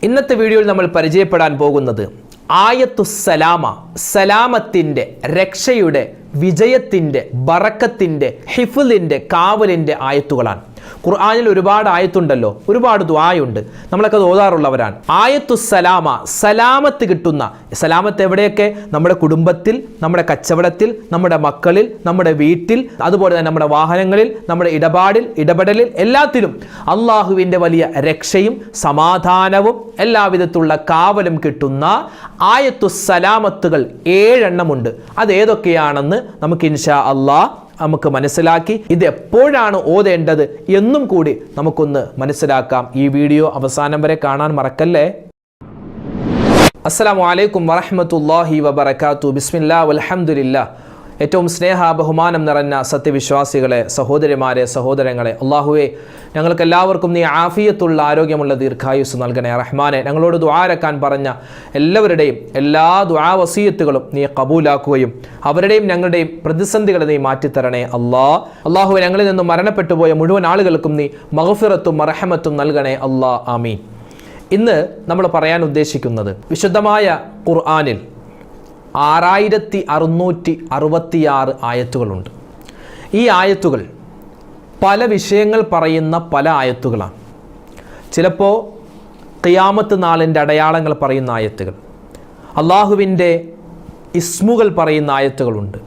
ഇന്നത്തെ വീഡിയോയിൽ നമ്മൾ പരിചയപ്പെടാൻ പോകുന്നത് ആയത്തുസ്സലാമ, സലാമത്തിൻ്റെ, രക്ഷയുടെ, വിജയത്തിൻ്റെ, ബറക്കത്തിൻ്റെ, ഹിഫ്ലിൻ്റെ, കാവലിൻ്റെ ആയത്തുകളാണ്. ഖുർആനിൽ ഒരുപാട് ആയത്തുണ്ടല്ലോ, ഒരുപാട് ദുആയുണ്ട്, നമ്മളൊക്കെ ഓതാറുള്ളവരാണ്. ആയത്തുസ്സലാമ, സലാമത്ത് കിട്ടുന്ന, സലാമത്ത് എവിടെയൊക്കെ? നമ്മുടെ കുടുംബത്തിൽ, നമ്മുടെ കച്ചവടത്തിൽ, നമ്മുടെ മക്കളിൽ, നമ്മുടെ വീട്ടിൽ, അതുപോലെ തന്നെ നമ്മുടെ വാഹനങ്ങളിൽ, നമ്മുടെ ഇടപെടലിൽ എല്ലാത്തിലും അള്ളാഹുവിൻ്റെ വലിയ രക്ഷയും സമാധാനവും എല്ലാവിധത്തിലുള്ള കാവലും കിട്ടുന്ന ആയത്തുസ്സലാമത്തുകൾ 7 എണ്ണമുണ്ട്. അതേതൊക്കെയാണെന്ന് നമുക്ക് ഇൻഷാ അല്ലാഹ് നമുക്ക് മനസ്സിലാക്കി ഇത് എപ്പോഴാണ് ഓതേണ്ടത് എന്നും കൂടി നമുക്കൊന്ന് മനസ്സിലാക്കാം. ഈ വീഡിയോ അവസാനം വരെ കാണാൻ മറക്കല്ലേ. അസ്സലാമു അലൈക്കും വറഹ്മത്തുള്ളാഹി വബറകാതുഹു. ബിസ്മില്ലാഹി വൽഹംദുലില്ലാഹ്. ഏറ്റവും സ്നേഹ ബഹുമാനം നിറഞ്ഞ സത്യവിശ്വാസികളെ, സഹോദരിമാരെ, സഹോദരങ്ങളെ, അള്ളാഹുവെ ഞങ്ങൾക്ക് എല്ലാവർക്കും നീ ആഫിയത്തുള്ള ആരോഗ്യമുള്ള ദീർഘായുസ് നൽകണേ റഹ്മാനെ. ഞങ്ങളോട് ദുആരക്കാൻ പറഞ്ഞ എല്ലാവരുടെയും എല്ലാ ദുആ വസിയത്തുകളും നീ കബൂലാക്കുകയും അവരുടെയും ഞങ്ങളുടെയും പ്രതിസന്ധികളെ നീ മാറ്റിത്തരണേ അള്ളാഹുവെ. ഞങ്ങളിൽ നിന്നും മരണപ്പെട്ടു പോയ മുഴുവൻ ആളുകൾക്കും നീ മഗ്ഫിറത്തും റഹ്മത്തും നൽകണേ ആമീൻ. ഇന്ന് നമ്മൾ പറയാൻ ഉദ്ദേശിക്കുന്നത് വിശുദ്ധമായ ഖുർആനിൽ 6666 ആയത്തുകളുണ്ട്. ഈ ആയത്തുകൾ പല വിഷയങ്ങൾ പറയുന്ന പല ആയത്തുകളാണ്. ചിലപ്പോൾ ഖിയാമത്ത് നാളിൻ്റെ അടയാളങ്ങൾ പറയുന്ന ആയത്തുകൾ, അള്ളാഹുവിൻ്റെ ഇസ്മുകൾ പറയുന്ന ആയത്തുകളുണ്ട്.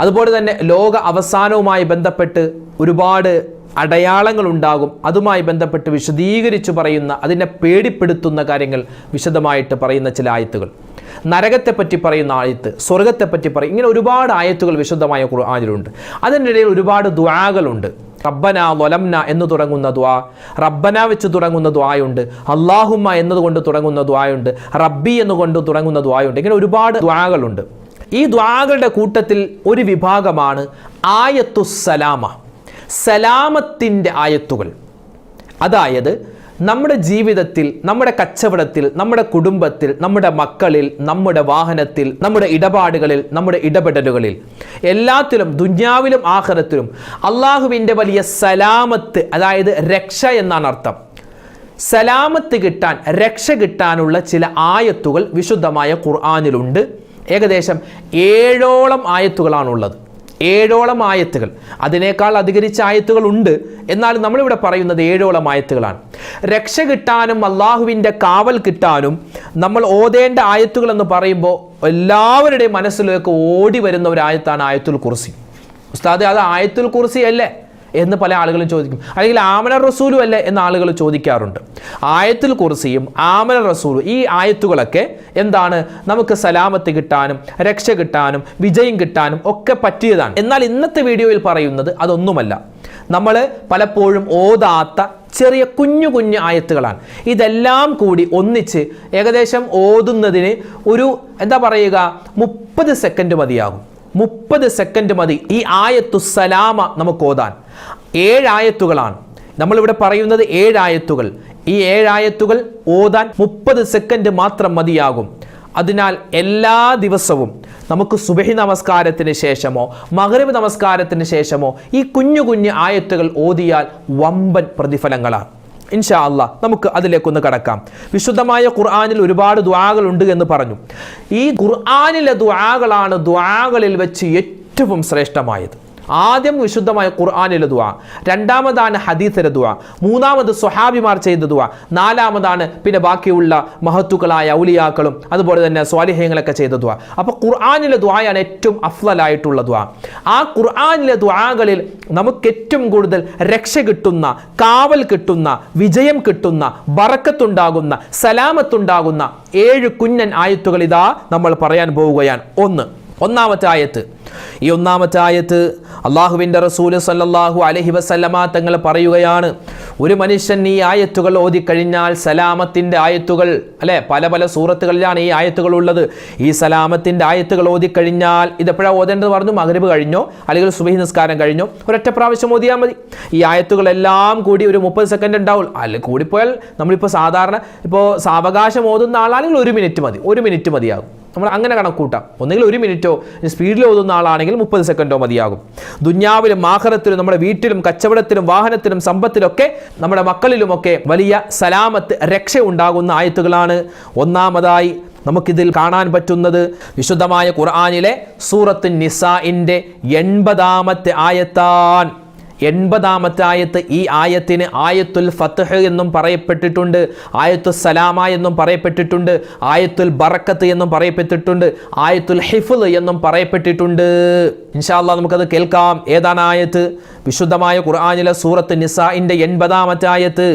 അതുപോലെ തന്നെ ലോക അവസാനവുമായി ബന്ധപ്പെട്ട് ഒരുപാട് അടയാളങ്ങളുണ്ടാകും. അതുമായി ബന്ധപ്പെട്ട് വിശദീകരിച്ച് പറയുന്ന, അതിനെ പേടിപ്പെടുത്തുന്ന കാര്യങ്ങൾ വിശദമായിട്ട് പറയുന്ന ചില ആയത്തുകൾ, നരകത്തെപ്പറ്റി പറയുന്ന ആയത്ത്, സ്വർഗത്തെപ്പറ്റി പറയും, ഇങ്ങനെ ഒരുപാട് ആയത്തുകൾ വിശുദ്ധമായ ഖുർആനിലുണ്ട്. അതിനിടയിൽ ഒരുപാട് ദുആകളുണ്ട്. റബ്ബന വലംന എന്ന് തുടങ്ങുന്ന ദുആ, റബ്ബന വെച്ച് തുടങ്ങുന്ന ദുആയുണ്ട്, അല്ലാഹുമ്മ എന്നതുകൊണ്ട് തുടങ്ങുന്ന ദുആയുണ്ട്, റബ്ബി എന്നുകൊണ്ട് തുടങ്ങുന്ന ദുആയുണ്ട്. ഇങ്ങനെ ഒരുപാട് ദുആകളുണ്ട്. ഈ ദുആകളുടെ കൂട്ടത്തിൽ ഒരു വിഭാഗമാണ് ആയത്തുസ്സലാമ, സലാമത്തിൻ്റെ ആയത്തുകൾ. അതായത് നമ്മുടെ ജീവിതത്തിൽ, നമ്മുടെ കച്ചവടത്തിൽ, നമ്മുടെ കുടുംബത്തിൽ, നമ്മുടെ മക്കളിൽ, നമ്മുടെ വാഹനത്തിൽ, നമ്മുടെ ഇടപാടുകളിൽ, നമ്മുടെ ഇടപെടലുകളിൽ എല്ലാത്തിലും, ദുനിയാവിലും ആഖിറത്തിലും അള്ളാഹുവിൻ്റെ വലിയ സലാമത്ത്, അതായത് രക്ഷ എന്നാണ് അർത്ഥം. സലാമത്ത് കിട്ടാൻ, രക്ഷ കിട്ടാനുള്ള ചില ആയത്തുകൾ വിശുദ്ധമായ ഖുർആനിലുണ്ട്. ഏകദേശം 7ഓളം ആയത്തുകളാണുള്ളത്. 7ഓളം ആയത്തുകൾ. അതിനേക്കാൾ അധികരിച്ച ആയത്തുകൾ ഉണ്ട്, എന്നാൽ നമ്മളിവിടെ പറയുന്നത് 7ഓളം ആയത്തുകളാണ്. രക്ഷ കിട്ടാനും അള്ളാഹുവിൻ്റെ കാവൽ കിട്ടാനും നമ്മൾ ഓതേണ്ട ആയത്തുകൾ എന്ന് പറയുമ്പോൾ എല്ലാവരുടെയും മനസ്സിലേക്ക് ഓടി വരുന്ന ഒരു ആയത്താണ് ആയത്തുൽ കുർസി. ഉസ്താദ്, അത് ആയത്തുൽ കുർസി അല്ലേ എന്ന് പല ആളുകളും ചോദിക്കും. അല്ലെങ്കിൽ ആമന റസൂലും അല്ലേ എന്ന് ആളുകൾ ചോദിക്കാറുണ്ട്. ആയത്തുൽ കുർസിയും ആമന റസൂലും, ഈ ആയത്തുകളൊക്കെ എന്താണ്? നമുക്ക് സലാമത്ത് കിട്ടാനും രക്ഷ കിട്ടാനും വിജയം കിട്ടാനും ഒക്കെ പറ്റിയതാണ്. എന്നാൽ ഇന്നത്തെ വീഡിയോയിൽ പറയുന്നത് അതൊന്നുമല്ല. നമ്മൾ പലപ്പോഴും ഓതാത്ത ചെറിയ കുഞ്ഞു കുഞ്ഞു ആയത്തുകളാണ്. ഇതെല്ലാം കൂടി ഒന്നിച്ച് ഏകദേശം ഓതുന്നതിന് ഒരു 30 സെക്കൻഡ് മതിയാകും. 30 സെക്കൻഡ് മതി ഈ ആയത്തുസ്സലാമ നമുക്ക് ഓതാൻ. 7 ആയത്തുകളാണ് നമ്മളിവിടെ പറയുന്നത്. 7 ആയത്തുകൾ. ഈ 7 ആയത്തുകൾ ഓതാൻ 30 സെക്കൻഡ് മാത്രം മതിയാകും. അതിനാൽ എല്ലാ ദിവസവും നമുക്ക് സുബഹി നമസ്കാരത്തിന് ശേഷമോ മഗ്രിബ് നമസ്കാരത്തിന് ശേഷമോ ഈ കുഞ്ഞു കുഞ്ഞു ആയത്തുകൾ ഓതിയാൽ വമ്പൻ പ്രതിഫലങ്ങളാണ്. ഇൻഷാ അല്ലാഹ് നമുക്ക് അതിലേക്കൊന്ന് കടക്കാം. വിശുദ്ധമായ ഖുർആനിൽ ഒരുപാട് ദുആകളുണ്ട് എന്ന് പറഞ്ഞു. ഈ ഖുർആനിലെ ദുആകളാണ് ദുആകളിൽ വെച്ച് ഏറ്റവും ശ്രേഷ്ഠമായത്. ആദ്യം വിശുദ്ധമായ ഖുർആനിലെ ദുആ, രണ്ടാമതാണ് ഹദീസിലെ ദുആ, മൂന്നാമത് സ്വഹാബിമാർ ചെയ്ത ദുആ, നാലാമതാണ് പിന്നെ ബാക്കിയുള്ള മഹത്തുക്കളായ ഔലിയാക്കളും അതുപോലെ തന്നെ സ്വാലിഹീങ്ങളൊക്കെ ചെയ്ത ദുആ. അപ്പോൾ ഖുർആനിലെ ദുആയാണ് ഏറ്റവും അഫ്ളലായിട്ടുള്ള ദുആ. ആ ഖുർആനിലെ ദുആകളിൽ നമുക്ക് ഏറ്റവും കൂടുതൽ രക്ഷ കിട്ടുന്ന, കാവൽ കിട്ടുന്ന, വിജയം കിട്ടുന്ന, ബറക്കത്തുണ്ടാകുന്ന, സലാമത്തുണ്ടാകുന്ന 7 കുഞ്ഞൻ ആയത്തുകൾ ഇതാ നമ്മൾ പറയാൻ പോവുകയാണ്. ഒന്നാമത്തെ ആയത്ത്. ഈ ഒന്നാമത്തെ ആയത്ത് അള്ളാഹുവിൻ്റെ റസൂൽ സല്ലല്ലാഹു അലൈഹി വസല്ലമ തങ്ങൾ പറയുകയാണ്, ഒരു മനുഷ്യൻ ഈ ആയത്തുകൾ ഓതിക്കഴിഞ്ഞാൽ, സലാമത്തിൻ്റെ ആയത്തുകൾ അല്ലേ, പല പല സൂറത്തുകളിലാണ് ഈ ആയത്തുകൾ ഉള്ളത്. ഈ സലാമത്തിൻ്റെ ആയത്തുകൾ ഓതിക്കഴിഞ്ഞാൽ, ഇതെപ്പോഴാണ് ഓതേണ്ടത് പറഞ്ഞു? മഗ്രിബ് കഴിഞ്ഞോ അല്ലെങ്കിൽ സുബഹി നിസ്കാരം കഴിഞ്ഞോ ഒരൊറ്റ പ്രാവശ്യം ഓതിയാൽ മതി. ഈ ആയത്തുകളെല്ലാം കൂടി ഒരു 30 സെക്കൻഡ് ഉണ്ടാവും. അല്ലെങ്കിൽ കൂടിപ്പോയാൽ നമ്മളിപ്പോൾ സാധാരണ ഇപ്പോൾ സാവകാശം ഓതുന്ന ആളാണെങ്കിൽ 1 മിനിറ്റ് മതി. 1 മിനിറ്റ് മതിയാകും. നമ്മൾ അങ്ങനെ കണക്കൂട്ടാം. ഒന്നുകിൽ 1 മിനിറ്റോ, സ്പീഡിൽ ഓതുന്ന ആളാണെങ്കിൽ 30 സെക്കൻഡോ മതിയാകും. ദുന്യാവിലും ആഖിറത്തിലും നമ്മുടെ വീട്ടിലും കച്ചവടത്തിലും വാഹനത്തിലും സമ്പത്തിലൊക്കെ നമ്മുടെ മക്കളിലുമൊക്കെ വലിയ സലാമത്ത് രക്ഷ ഉണ്ടാകുന്ന ആയത്തുകളാണ്. ഒന്നാമതായി നമുക്കിതിൽ കാണാൻ പറ്റുന്നത് വിശുദ്ധമായ ഖുർആനിലെ സൂറത്ത് നിസാഇന്റെ 80-ാമത്തെ ആയത്താണ്. 80-ാമത്തെ ആയത്ത്. ഈ ആയത്തിന് ആയത്തുൽ ഫത്ഹ് എന്നും പറയപ്പെട്ടിട്ടുണ്ട്, ആയത്തുൽ സലാമ എന്നും പറയപ്പെട്ടിട്ടുണ്ട്, ആയത്തുൽ ബറക്കത്ത് എന്നും പറയപ്പെട്ടിട്ടുണ്ട്, ആയത്തുൽ ഹിഫ്ള് എന്നും പറയപ്പെട്ടിട്ടുണ്ട്. ഇൻഷാ അല്ലാഹ് നമുക്കത് കേൾക്കാം. ഏതാണ് ആയത്ത്? വിശുദ്ധമായ ഖുർആനിലെ സൂറത്ത് നിസാഇന്റെ 80-ാമത്തെ ആയത്ത്.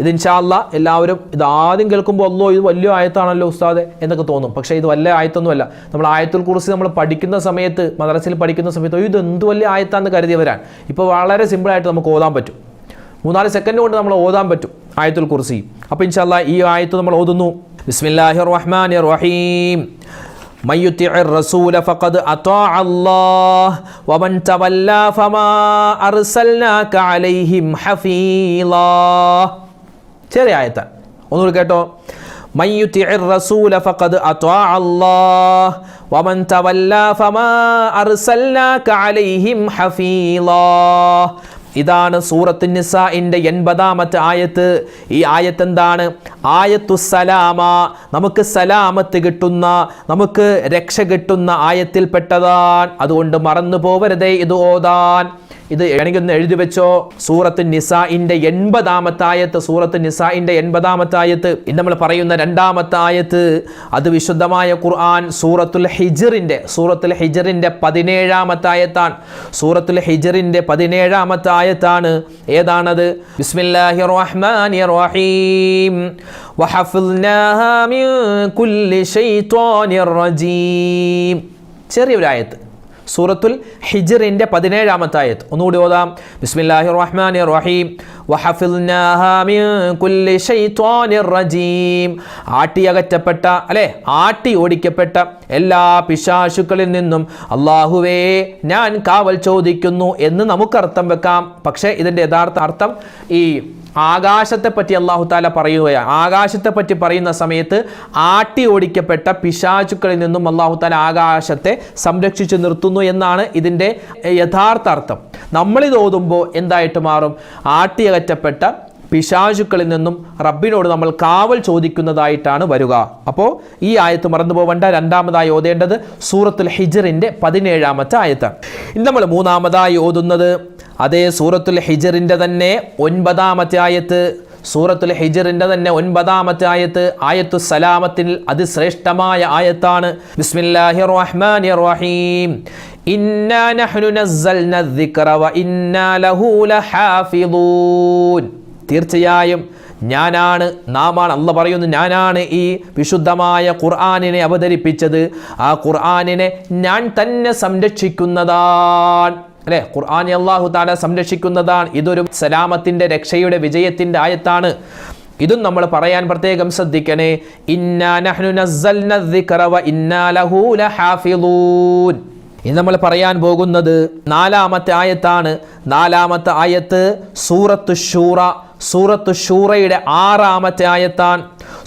ഇത് ഇൻഷാ അല്ലാഹ് എല്ലാവരും ഇത് ആദ്യം കേൾക്കുമ്പോൾ അല്ലോ ഇത് വലിയ ആയത്താണല്ലോ ഉസ്താദെ എന്നൊക്കെ തോന്നും. പക്ഷേ ഇത് വലിയ ആയത്തൊന്നുമല്ല. നമ്മൾ ആയത്തുൽ കുർസി നമ്മൾ പഠിക്കുന്ന സമയത്ത്, മദ്രസയിൽ പഠിക്കുന്ന സമയത്ത് ഇത് എന്ത് വലിയ ആയത്താണെന്ന് കരുതിയവരാണ്. ഇപ്പോൾ വളരെ സിമ്പിളായിട്ട് നമുക്ക് ഓതാൻ പറ്റും. 3-4 സെക്കൻഡ് കൊണ്ട് നമ്മൾ ഓതാൻ പറ്റും ആയത്തുൽ കുർസി. അപ്പോൾ ഇൻഷാ അല്ലാഹ് ഈ ആയത്ത് നമ്മൾ ഓതുന്നു. ബിസ്മില്ലാഹിർ റഹ്മാനിർ റഹീം. من يطع الرسول فقد أطاع الله ومن تولى فما أرسلناك عليهم حفيظا. ചെറിയ ആയത്താണ്, ഒന്നുകൂടി കേട്ടോ. من يطع الرسول فقد أطاع الله ومن تولى فما أرسلناك عليهم حفيظا. ഇതാണ് സൂറത്ത് നിസാഇന്റെ 80-ാമത്തെ ആയത്ത്. ഈ ആയത്ത് എന്താണ്? ആയത്തു സലാമ, നമുക്ക് സലാമത്ത് കിട്ടുന്ന, നമുക്ക് രക്ഷ കിട്ടുന്ന ആയത്തിൽപ്പെട്ടതാണ്. അതുകൊണ്ട് മറന്നു പോവരുതേ ഇത് ഓതാൻ. ഇത് വേണമെങ്കിൽ ഒന്ന് എഴുതി വെച്ചോ. സൂറത്ത് നിസാഇന്റെ 80-ാമത്തെ ആയത്ത്. സൂറത്ത് നിസാഇന്റെ 80-ാമത്തെ ആയത്ത്. ഇന്ന് നമ്മൾ പറയുന്ന 2-ാമത്തെ ആയത്ത് അത് വിശുദ്ധമായ ഖുർആൻ സൂറത്തുൽ ഹിജ്റിന്റെ 17-ാമത്തെ ആയത്താണ്. സൂറത്തുൽ ഹിജ്റിന്റെ 17-ാമത്തെ ആയത്താണ്. ഏതാണത്? ബിസ്മില്ലാഹിർ റഹ്മാനിർ റഹീം. വഹഫിൾനാഹാ മിൻ കുല്ലി ശൈത്വാനിർ റജീം. ചെറിയൊരു ആയത്ത്. സൂറത്തുൽ ഹിജ്റിന്റെ 17-ാമത്തെ ആയത്ത്. ഒന്നുകൂടി ഓതാം. ബിസ്മില്ലാഹിർ റഹ്മാനിർ റഹീം. വഹഫിൾനാഹാ മിൻ കുല്ലി ശൈത്വാനിർ റജീം. ആട്ടിയകറ്റപ്പെട്ട, അല്ലെ, ആട്ടി ഓടിക്കപ്പെട്ട എല്ലാ പിശാചുക്കളിൽ നിന്നും അല്ലാഹുവേ ഞാൻ കാവൽ ചോദിക്കുന്നു എന്ന് നമുക്ക് അർത്ഥം വെക്കാം. പക്ഷേ ഇതിൻ്റെ യഥാർത്ഥ അർത്ഥം ഈ ആകാശത്തെ പറ്റി അല്ലാഹു തആല പറയുകയാണ്. ആകാശത്തെ പറ്റി പറയുന്ന സമയത്ത് ആട്ടി ഓടിക്കപ്പെട്ട പിശാചുക്കളിൽ നിന്നും അല്ലാഹു തആല ആകാശത്തെ സംരക്ഷിച്ചു നിർത്തുന്നു എന്നാണ് ഇതിൻ്റെ യഥാർത്ഥ അർത്ഥം. നമ്മളിത് ഓതുമ്പോൾ എന്തായിട്ട് മാറും? ആട്ടിയകറ്റപ്പെട്ട പിശാചുക്കളിൽ നിന്നും റബ്ബിനോട് നമ്മൾ കാവൽ ചോദിക്കുന്നതായിട്ടാണ് വരിക. അപ്പോൾ ഈ ആയത്ത് മറന്നു പോവേണ്ട. 2-ാമതായി ഓതേണ്ടത് സൂറത്തുൽ ഹിജ്റിന്റെ 17-ാമത്തെ ആയത്താണ്. ഇന്ന് നമ്മൾ 3-ാമതായി ഓതുന്നത് അതേ സൂറത്തുൽ ഹിജ്റിന്റെ തന്നെ 9-ാമത്തെ ആയത്ത്. സൂറത്തുൽ ഹിജ്റിന്റെ തന്നെ 9-ാമത്തെ ആയത്ത് ആയത്തു സലാമത്തിൽ അതിശ്രേഷ്ഠമായ ആയത്താണ്. ബിസ്മില്ലാഹിർ റഹ്മാനിർ റഹീം. ഇന്നാ നഹ്നു നസ്സൽന الذിക്ര വഇന്നാ ലഹു ലഹാഫിളൂൻ. തീർച്ചയായും ഞാനാണ്, നാമാണ്, അല്ലാഹ് പറയുന്നു, ഞാനാണ് ഈ വിശുദ്ധമായ ഖുർആനിനെ അവതരിപ്പിച്ചത്. ആ ഖുർആനിനെ ഞാൻ തന്നെ സംരക്ഷിക്കുന്നതാണ്. അല്ലെ, ഖുർആനെ അല്ലാഹു തആല സംരക്ഷിക്കുന്നതാണ്. ഇതൊരു സലാമത്തിന്റെ, രക്ഷയുടെ, വിജയത്തിന്റെ ആയത്താണ്. ഇതും നമ്മൾ പറയാൻ പ്രത്യേകം ശ്രദ്ധിക്കണേ. ഇന്നാ നഹ്നു നസ്സൽന الذിക്ര വഇന്നാ ലഹു ലഹാഫിളൂൻ. ഇനി നമ്മൾ പറയാൻ പോകുന്നത് 4-ാമത്തെ ആയത്താണ്. 4-ാമത്തെ ആയത്ത് സൂറത്തു ശൂറ. സൂറത്തു ശൂറയുടെ 6-ാമത്തെ ആയത്താണ്.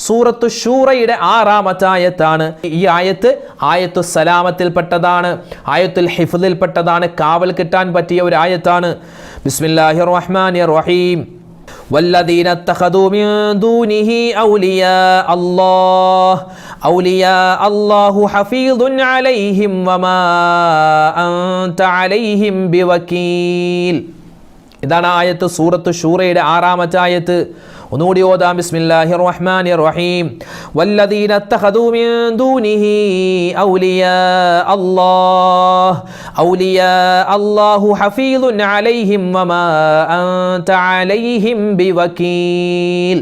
സൂറത്തു ശൂറയുടെ 6-ാമത്തെ ആയത്താണ്. ഈ ആയത്ത് ആയത്തു സലാമത്തിൽപ്പെട്ടതാണ്, ആയത്തുൽ ഹിഫ്ളിൽപ്പെട്ടതാണ്. കാവൽ കിട്ടാൻ പറ്റിയ ഒരു ആയത്താണ്. ബിസ്മില്ലാഹിർ റഹ്മാനിർ റഹീം. والذين اتخذوا من دونه أولياء الله حفيظ عليهم وما أنت عليهم بوكيل. ഇതാണ് ആയത്ത് സൂറത്തു ശൂറയുടെ 6-ാമത്തെ ആയത്ത്. ഒന്നുകൂടി ഓതാം. ബിസ്മില്ലാഹിർ റഹ്മാനിർ റഹീം. വല്ലദീന തഖദൂ മിൻ ദൂനിഹി ഔലിയാ അല്ലാഹു ഹഫീദുൻ അലൈഹിം വമാ അൻത അലൈഹിം ബിവകീൽ.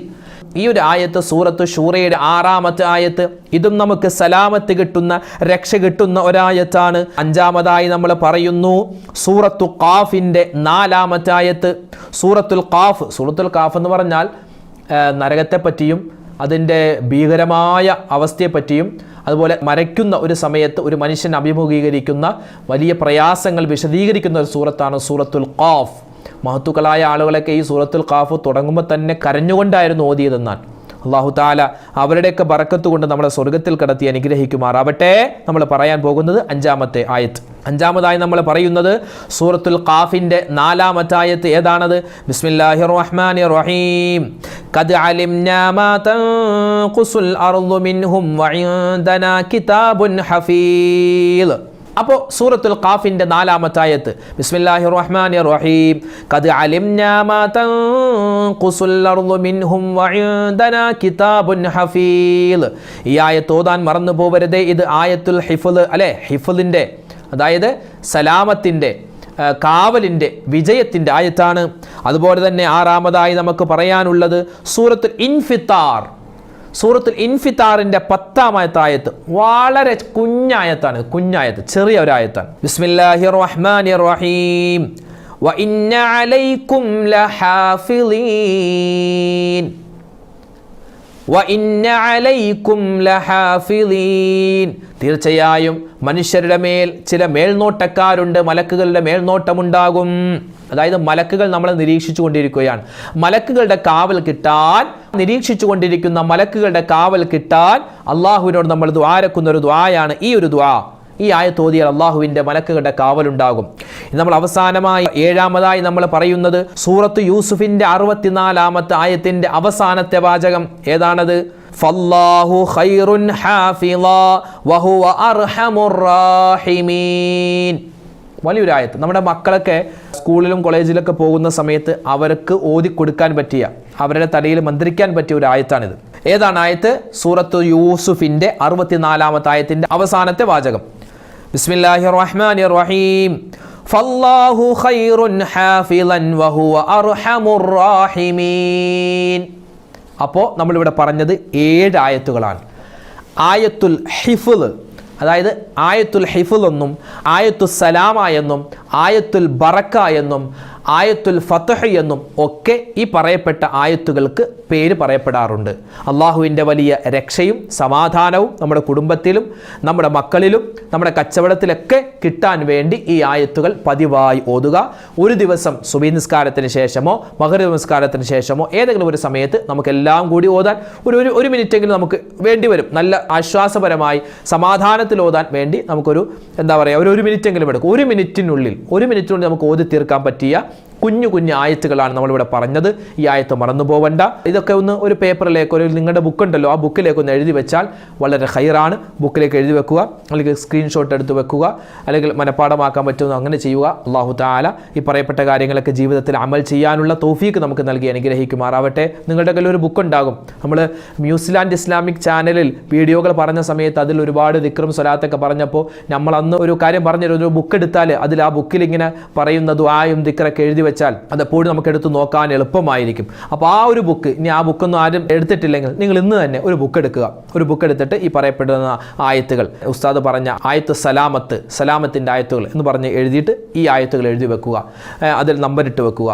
ഈ ഒരു ആയത്ത് സൂറത്തു ശൂറയുടെ 6-ാമത്തെ ആയത്ത്. ഇതും നമുക്ക് സലാമത്ത് കിട്ടുന്ന, രക്ഷ കിട്ടുന്ന ഒരായത്താണ്. 5-ാമതായി നമ്മൾ പറയുന്നു സൂറത്തു ഖാഫിന്റെ 4-ാമത്തെ ആയത്ത്. സൂറത്തുൽ ഖാഫ് എന്ന് പറഞ്ഞാൽ നരകത്തെപ്പറ്റിയും അതിൻ്റെ ഭീകരമായ അവസ്ഥയെപ്പറ്റിയും അതുപോലെ മരയ്ക്കുന്ന ഒരു സമയത്ത് ഒരു മനുഷ്യൻ അഭിമുഖീകരിക്കുന്ന വലിയ പ്രയാസങ്ങൾ വിശദീകരിക്കുന്ന ഒരു സൂറത്താണ് സൂറത്തുൽ ഖാഫ്. മഹത്തുക്കളായ ആളുകളൊക്കെ ഈ സൂറത്തുൽ ഖാഫ് തുടങ്ങുമ്പോൾ തന്നെ കരഞ്ഞുകൊണ്ടായിരുന്നു ഓതിയതെന്നാൽ. അല്ലാഹു തആല അവരുടെയൊക്കെ ബറക്കത്ത് കൊണ്ട് നമ്മളെ സ്വർഗ്ഗത്തിൽ കടത്തി അനുഗ്രഹിക്കുമാറാവട്ടെ. നമ്മൾ പറയാൻ പോകുന്നത് 5-ാമത്തെ ആയത്ത്. അഞ്ചാമതായി നമ്മൾ പറയുന്നത് സൂറത്തുൽ ഖാഫിന്റെ 4-ാമത്തെ ആയത്ത്. ഏതാണത്? ബിസ്മില്ലാഹിർ റഹ്മാനിർ റഹീം. ഖദ് അലിംനാ മാ തൻഖുസുൽ അർളു മിൻഹും വഇൻദനാ കിതാബുൻ ഹഫീൽ. അപ്പോൾ സൂറത്തുൽ ഖാഫിന്റെ 4-ാമത്തെ ആയത്ത്. ബിസ്മില്ലാഹിർ റഹ്മാനിർ റഹീം. ഖദ് അലിംനാ മാ തൻഖുസുൽ അർളു മിൻഹും വഇൻദനാ കിതാബുൻ ഹഫീൽ. ഈ ആയത്ത് ഓതാൻ മറന്നു പോവരുതേ. ഇത് ആയത്തുൽ ഹിഫ്ള് അല്ലേ, ഹിഫ്ളിന്റെ അതായത് സലാമത്തിൻ്റെ, കാവലിൻ്റെ, വിജയത്തിൻ്റെ ആയത്താണ്. അതുപോലെ തന്നെ 6-ാമതായി നമുക്ക് പറയാനുള്ളത് സൂറത്തുൽ ഇൻഫിത്താർ. സൂറത്തുൽ ഇൻഫിത്താറിൻ്റെ 10-ാമത്തെ ആയത്ത് വളരെ കുഞ്ഞായത്താണ്, കുഞ്ഞായത്ത്, ചെറിയ ഒരു ആയത്താണ്. ബിസ്മില്ലാഹിർ റഹ്മാനിർ റഹീം. വ ഇന്ന അലൈക്കും ലഹാഫിളീൻ. തീർച്ചയായും മനുഷ്യരുടെ മേൽ ചില മേൽനോട്ടക്കാരുണ്ട്, മലക്കുകളുടെ മേൽനോട്ടമുണ്ടാകും. അതായത് മലക്കുകൾ നമ്മളെ നിരീക്ഷിച്ചു കൊണ്ടിരിക്കുകയാണ്. മലക്കുകളുടെ കാവൽ കിട്ടാൻ, നിരീക്ഷിച്ചു കൊണ്ടിരിക്കുന്ന മലക്കുകളുടെ കാവൽ കിട്ടാൻ അള്ളാഹുവിനോട് നമ്മൾ ദുആരക്കുന്ന ഒരു ദുആയാണ് ഈ ഒരു ദുആ. ഈ ആയത്ത് ഓതിയാൽ അള്ളാഹുവിൻ്റെ മലക്കുകളുടെ കാവലുണ്ടാകും. നമ്മൾ അവസാനമായി 7-ാമതായി നമ്മൾ പറയുന്നത് സൂറത്ത് യൂസുഫിന്റെ 64-ാമത്തെ ആയത്തിന്റെ അവസാനത്തെ വാചകം. ഏതാണത്? ഫല്ലാഹു ഖൈറുൻ ഹാഫിളാ വഹുവ അർഹമുർ റാഹിമീൻ. വലിയൊരു ആയത്ത്. നമ്മുടെ മക്കളൊക്കെ സ്കൂളിലും കോളേജിലൊക്കെ പോകുന്ന സമയത്ത് അവർക്ക് ഓതി കൊടുക്കാൻ പറ്റിയ, അവരുടെ തലയിൽ മന്ത്രിക്കാൻ പറ്റിയ ഒരു ആയത്താണിത്. ഏതാണ് ആയത്ത്? സൂറത്ത് യൂസുഫിന്റെ 64-ാമത്തെ ആയത്തിന്റെ അവസാനത്തെ വാചകം. ബിസ്മില്ലാഹിർ റഹ്മാനിർ റഹീം. ഫല്ലാഹു ഖൈറുൻ ഹാഫിളൻ വഹുവ അർഹമുർ റാഹിമീൻ. അപ്പോൾ നമ്മളിവിടെ പറഞ്ഞത് 7 ആയത്തുകളാണ്. ആയത്തുൽ ഹിഫ്ള്, അതായത് ആയത്തുൽ ഹിഫ്ള് എന്നും ആയത്തുൽ സലാമ എന്നും ആയത്തുൽ ബറക്ക എന്നും ആയത്തുൽ ഫത്ഹ് എന്നും ഒക്കെ ഈ പറയപ്പെട്ട ആയത്തുകൾക്ക് പേര് പറയപ്പെടാറുണ്ട്. അള്ളാഹുവിൻ്റെ വലിയ രക്ഷയും സമാധാനവും നമ്മുടെ കുടുംബത്തിലും നമ്മുടെ മക്കളിലും നമ്മുടെ കച്ചവടത്തിലൊക്കെ കിട്ടാൻ വേണ്ടി ഈ ആയത്തുകൾ പതിവായി ഓതുക. ഒരു ദിവസം സുബഹി നിസ്കാരത്തിന് ശേഷമോ മഗ്‌രിബ് നിസ്കാരത്തിന് ശേഷമോ ഏതെങ്കിലും ഒരു സമയത്ത് നമുക്കെല്ലാം കൂടി ഓതാൻ ഒരു മിനിറ്റെങ്കിലും നമുക്ക് വേണ്ടി വരും. നല്ല ആശ്വാസപരമായി സമാധാനത്തിൽ ഓതാൻ വേണ്ടി നമുക്കൊരു എന്താ പറയുക, ഒരു മിനിറ്റെങ്കിലും എടുക്കും. ഒരു മിനിറ്റിനുള്ളിൽ നമുക്ക് ഓതി തീർക്കാൻ പറ്റിയ കുഞ്ഞു കുഞ്ഞു ആയത്തുകളാണ് നമ്മളിവിടെ പറഞ്ഞത്. ഈ ആയത്ത് മറന്നു പോവണ്ട. ഇതൊക്കെ ഒന്ന് ഒരു പേപ്പറിലേക്ക്, ഒരു നിങ്ങളുടെ ബുക്ക് ഉണ്ടല്ലോ, ആ ബുക്കിലേക്ക് ഒന്ന് എഴുതി വെച്ചാൽ വളരെ ഹൈറാണ്. ബുക്കിലേക്ക് എഴുതി വെക്കുക, അല്ലെങ്കിൽ സ്ക്രീൻഷോട്ട് എടുത്ത് വെക്കുക, അല്ലെങ്കിൽ മനഃപ്പാഠമാക്കാൻ പറ്റുമെന്ന് അങ്ങനെ ചെയ്യുക. അല്ലാഹു തആല ഈ പറയപ്പെട്ട കാര്യങ്ങളൊക്കെ ജീവിതത്തിൽ അമൽ ചെയ്യാനുള്ള തൗഫീക്ക് നമുക്ക് നൽകി അനുഗ്രഹിക്കുമാറാവട്ടെ. നിങ്ങളുടെ കയ്യിൽ ഒരു ബുക്ക് ഉണ്ടാകും. നമ്മൾ ന്യൂസിലാൻഡ് ഇസ്ലാമിക് ചാനലിൽ വീഡിയോകൾ പറഞ്ഞ സമയത്ത് അതിൽ ഒരുപാട് ദിക്റും സ്വലാത്തൊക്കെ പറഞ്ഞപ്പോൾ നമ്മൾ അന്ന് ഒരു കാര്യം പറഞ്ഞൊരു ബുക്ക് എടുത്താൽ അതിൽ ആ ബുക്കിൽ ഇങ്ങനെ പറയുന്ന ദുആയും ദിക്റൊക്കെ എഴുതി വെച്ചാൽ അതെപ്പോഴും നമുക്ക് എടുത്ത് നോക്കാൻ എളുപ്പമായിരിക്കും. അപ്പോൾ ആ ഒരു ബുക്ക്, ഇനി ആ ബുക്കൊന്നും ആരും എടുത്തിട്ടില്ലെങ്കിൽ നിങ്ങൾ ഇന്ന് തന്നെ ഒരു ബുക്ക് എടുക്കുക. ഒരു ബുക്ക് എടുത്തിട്ട് ഈ പറയപ്പെടുന്ന ആയത്തുകൾ, ഉസ്താദ് പറഞ്ഞ ആയത്ത് സലാമത്തിൻ്റെ ആയത്തുകൾ എന്ന് പറഞ്ഞ് എഴുതിയിട്ട് ഈ ആയത്തുകൾ എഴുതി വെക്കുക. അതിൽ നമ്പറിട്ട് വെക്കുക,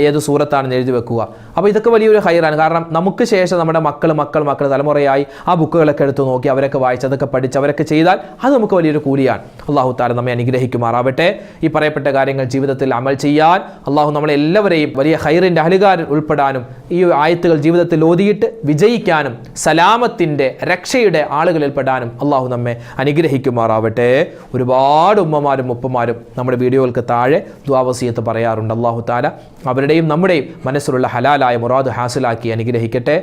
ഏത് സൂറത്താണെന്ന് എഴുതി വെക്കുക. അപ്പോൾ ഇതൊക്കെ വലിയൊരു ഹൈറാണ്. കാരണം നമുക്ക് ശേഷം നമ്മുടെ മക്കൾ തലമുറയായി ആ ബുക്കുകളൊക്കെ എടുത്ത് നോക്കി അവരൊക്കെ വായിച്ച് അതൊക്കെ പഠിച്ച് അവരൊക്കെ ചെയ്താൽ അത് നമുക്ക് വലിയൊരു കൂലിയാണ്. അല്ലാഹു തആല നമ്മെ അനുഗ്രഹിക്കുമാറാവട്ടെ. ഈ പറയപ്പെട്ട കാര്യങ്ങൾ ജീവിതത്തിൽ അമൽ ചെയ്യാൻ അള്ളാഹു നമ്മളെല്ലാവരെയും വലിയ ഹൈറിൻ്റെ അഹ്ലുകാരിൽ ഉൾപ്പെടാനും ഈ ആയത്തുകൾ ജീവിതത്തിൽ ഓതിയിട്ട് വിജയിക്കാനും സലാമത്തിൻ്റെ രക്ഷയുടെ ആളുകളിൽപ്പെടാനും അള്ളാഹു നമ്മെ അനുഗ്രഹിക്കുമാറാവട്ടെ. ഒരുപാട് ഉമ്മമാരും ഉപ്പമാരും നമ്മുടെ വീഡിയോകൾക്ക് താഴെ ദുആ വസിയത്ത് പറയാറുണ്ട്. അല്ലാഹു തആല അവരുടെയും നമ്മുടെയും മനസ്സിലുള്ള ഹലാലായ മുറാദ് ഹാസിലാക്കി അനുഗ്രഹിക്കട്ടെ.